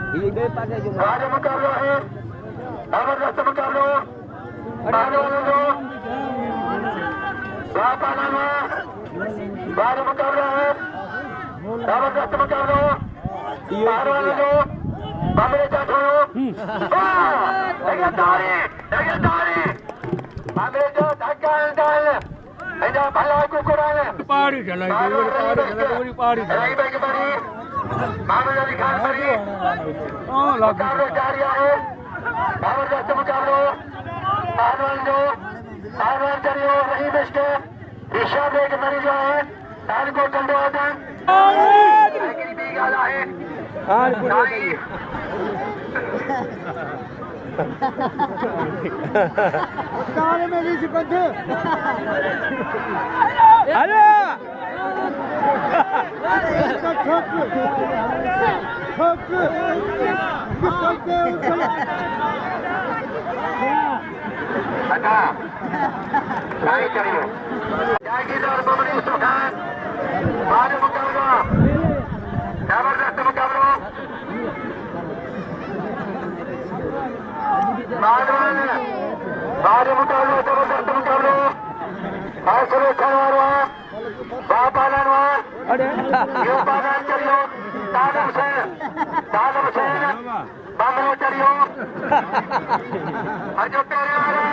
राजा मुकाबला है जबरदस्त मुकाबला राजा मुकाबला है जबरदस्त मुकाबला बाबरे चाचो बाबरे जो धक्का डाल ऐसा भला कुकुरान पाड़ी चलाई पाड़ी बाबरे खान परी मुकाबला जारी है जबरदस्त मुकाबला पहलवान करियो वही बेस्ट ऋषभ एक मरी जो है ताल को कंडो आदन भी गाला है ताले में भी बंधे अरे अच्छा नहीं करियो जागीरदार बमनी सुखान बाद मुकाबला जबरदस्त मुकाबला बाद मुकाबला जबरदस्त मुकाबला हौसले खड़वा बापालनवा यो बागान करियो दानव से बामरो करियो अजो तेरे वाला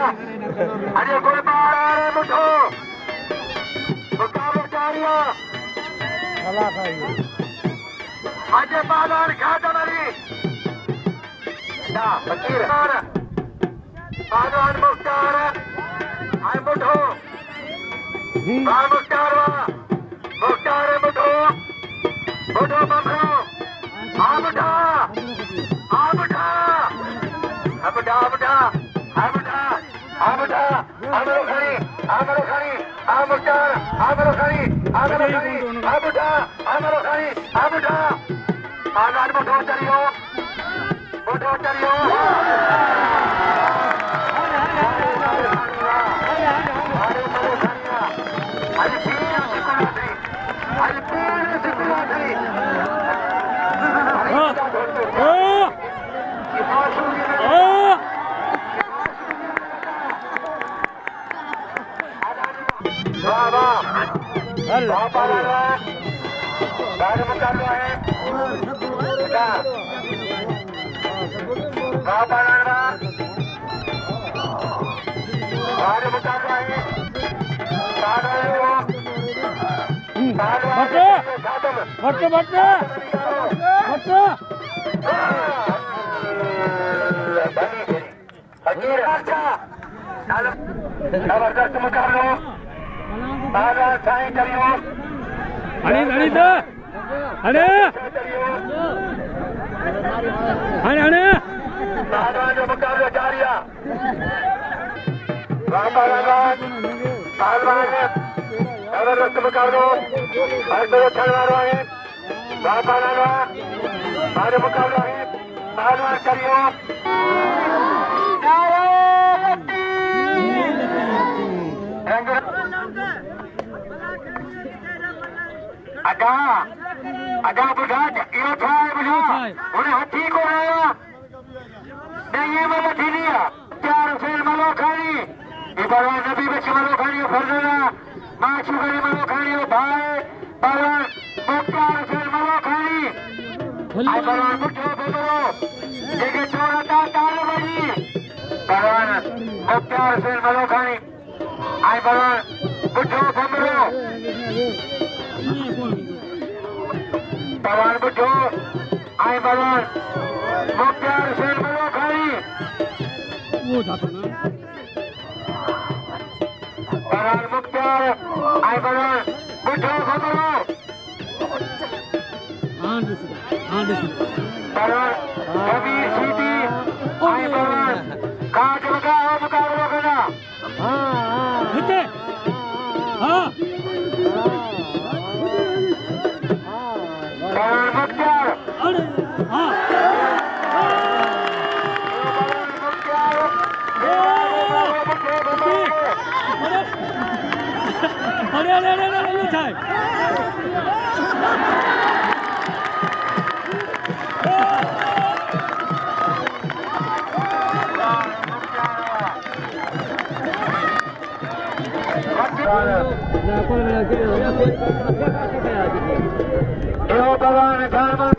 अजो गुलबार मुठो मुकाबला जारियो अजय बागान खाता मरी फकीर बागान मुख्तार आई मुठो मुख्तार मुठो बमरो आबटा जबरदस्त मुकाबला बागान साईं करियो बागान जो मुकाबला जारिया जबरदस्त मुकाबला छड़वारो है बाद मुकाबला है पहलवान करियो अगा बुझा यो था बुझा उन्हें हथी को आया नहीं ये वाला थी लिया प्यार फेल मलो खानी इबारा नबी बच मलो खानी फरना मां शुगरी मलो खानी भाई पवन प्यार फेल मलो खानी आई पवन बुझो बोलो जेके छोरा ताल बजी पवन प्यार फेल मलो खानी आई पवन बुझो बोलो पवन बुझो आई पवन मुख्तार शेर मलो खानी पवन मुख्तार आई पवन बुझो बोलो पवन कबीर सीधी आई पवन काज लगा मुकाबला करना ના કોઈ ના કીધું એવો ભગવાન ધર્મ